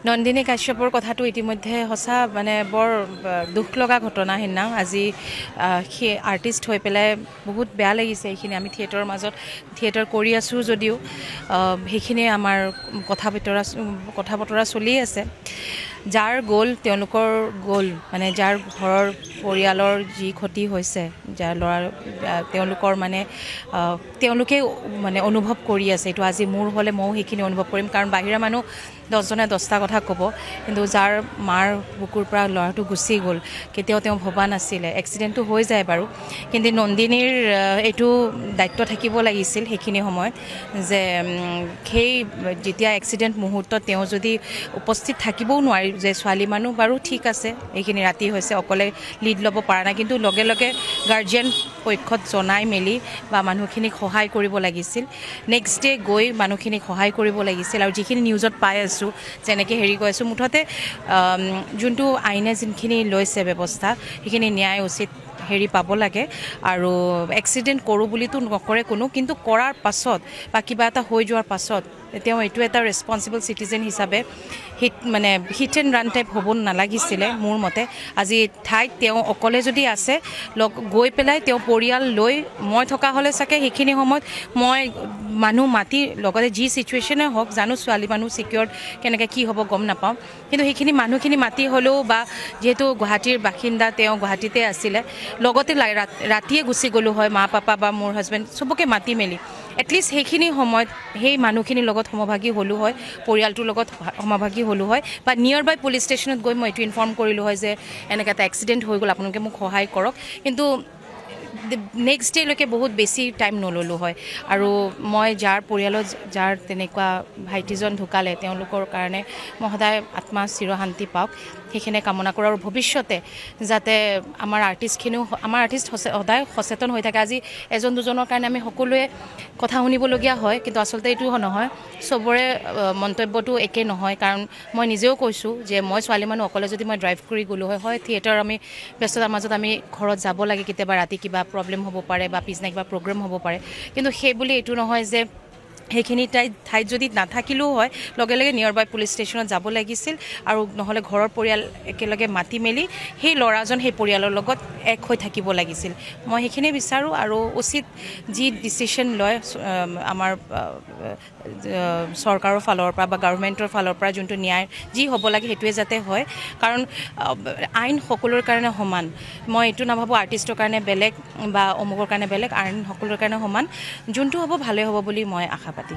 নন্দিনী কাশ্যপৰ কথাটো ইতিমধ্যে সঁচা মানে বৰ দুখ লগা ঘটনা হিনা আজি সেই আৰ্টিষ্ট হৈ পেলাই বহুত বেয়া লাগিছে এইখিনি আমি থিয়েটাৰৰ মাজত থিয়েটাৰ কৰি আছোঁ যদিও সেইখিনি আমাৰ কথা বতৰা চলি আছে যাৰ গ'ল তেওঁলোকৰ গ'ল মানে যাৰ ঘৰৰ পৰিয়ালৰ যি ক্ষতি হৈছে যাৰ ল'ৰা তেওঁলোকৰ মানে তেওঁলোকে মানে অনুভৱ কৰি আছে এইটো আজি মোৰ হ'লে ময়ো সেইখিনি অনুভৱ কৰিম কাৰণ বাহিৰা মানুহ 10জনে 10টা কথা ক'ব কিন্তু যাৰ মাৰ বুকুৰ পৰা ল'ৰাটো গুচি গ'ল কেতিয়াও তেওঁ ভবা নাছিলে এক্সিডেণ্টটো হৈ যায় বাৰু কিন্তু নন্দিনীৰ এইটো দায়িত্ব থাকিব লাগিছিল সেইখিনি সময়ত যে সেই যেতিয়া এক্সিডেণ্ট মুহূৰ্তত তেওঁ যদি উপস্থিত থাকিবও নোৱাৰি যে ছোৱালী মানুহ বাৰু ঠিক আছে এইখিনি ৰাতি হৈছে অকলে লিড ল'ব পৰা নাই কিন্তু লগে লগে গাৰ্জিয়ান পক্ষত জনাই মেলি বা মানুহখিনিক সহায় কৰিব লাগিছিল নেক্সট ডে গৈ মানুহখিনিক সহায় কৰিব লাগিছিল আৰু যিখিনি নিউজত পাই আছোঁ যেনেকৈ হেৰি কৈ আছোঁ মুঠতে যোনটো আইনে যোনখিনি লৈছে ব্যৱস্থা সেইখিনি ন্যায় উচিত হেৰি পাব লাগে আৰু এক্সিডেণ্ট কৰোঁ বুলিতো নকৰে কোনো কিন্তু কৰাৰ পাছত বা কিবা এটা হৈ যোৱাৰ পাছত তেওঁ এইটো এটা ৰেছপনচিবল চিটিজেন হিচাপে মানে হিট এণ্ড ৰান টাইপ হ'ব নালাগিছিলে মোৰ মতে আজি ঠাইত তেওঁ অকলে যদি আছে গৈ পেলাই তেওঁ পৰিয়াল লৈ মই থকা হ'লে চাগে সেইখিনি সময়ত মই মানুহ মাতি লগতে যি চিটুৱেশ্যনে হওক জানো ছোৱালী মানুহ ছিকিউৰ্ড কেনেকৈ কি হ'ব গম নাপাওঁ কিন্তু সেইখিনি মানুহখিনি মাতি হ'লেও বা যিহেতু গুৱাহাটীৰ বাসিন্দা তেওঁ গুৱাহাটীতে আছিলে লগতে ৰাতিয়ে গুচি গ'লোঁ হয় মা পাপা বা মোৰ হাজবেণ্ড চবকে মাতি মেলি এটলিষ্ট সেইখিনি সময়ত সেই মানুহখিনিৰ লগত সমভাগী হ'লোঁ হয় পৰিয়ালটোৰ লগত সমভাগী হ'লোঁ হয় বা নিয়াৰ বাই পুলিচ ষ্টেচনত গৈ মই এইটো ইনফৰ্ম কৰিলোঁ হয় যে এনেকৈ এটা এক্সিডেণ্ট হৈ গ'ল আপোনালোকে মোক সহায় কৰক কিন্তু নেক্সট ডে'লৈকে বহুত বেছি টাইম নল'লোঁ হয় আৰু মই যাৰ পৰিয়ালত যাৰ তেনেকুৱা ভাইটিজন ঢুকালে তেওঁলোকৰ কাৰণে মই সদায় আত্মা চিৰশান্তি পাওক সেইখিনি কামনা কৰোঁ আৰু ভৱিষ্যতে যাতে আমাৰ আৰ্টিষ্ট সদায় সচেতন হৈ থাকে আজি এজন দুজনৰ কাৰণে আমি সকলোৱে কথা শুনিবলগীয়া হয় কিন্তু আচলতে এইটো নহয় চবৰে মন্তব্যটো একে নহয় কাৰণ মই নিজেও কৈছোঁ যে মই ছোৱালী মানুহ অকলে যদি মই ড্ৰাইভ কৰি গ'লোঁ হয় থিয়েটাৰ আমি ব্যস্ততাৰ মাজত আমি ঘৰত যাব লাগে কেতিয়াবা ৰাতি কিবা প্ৰব্লেম হ'ব পাৰে বা পিছদিনা কিবা প্ৰগ্ৰেম হ'ব পাৰে কিন্তু সেই বুলি এইটো নহয় যে সেইখিনি ঠাইত যদি নাথাকিলেও হয় লগে লগে নিয়াৰ বাই পুলিচ ষ্টেচনত যাব লাগিছিল আৰু নহ'লে ঘৰৰ পৰিয়াল একেলগে মাতি মেলি সেই ল'ৰাজন সেই পৰিয়ালৰ লগত এক হৈ থাকিব লাগিছিল মই সেইখিনি বিচাৰোঁ আৰু উচিত যি ডিচিশ্যন লয় আমাৰ চৰকাৰৰ ফালৰ পৰা বা গভৰ্ণমেণ্টৰ ফালৰ পৰা যোনটো ন্যায় যি হ'ব লাগে সেইটোৱে যাতে হয় কাৰণ আইন সকলোৰে কাৰণে সমান মই এইটো নাভাবোঁ আৰ্টিষ্টৰ কাৰণে বেলেগ বা অমুকৰ কাৰণে বেলেগ আইন সকলোৰে কাৰণে সমান যোনটো হ'ব ভালে হ'ব বুলি মই আশা পাতি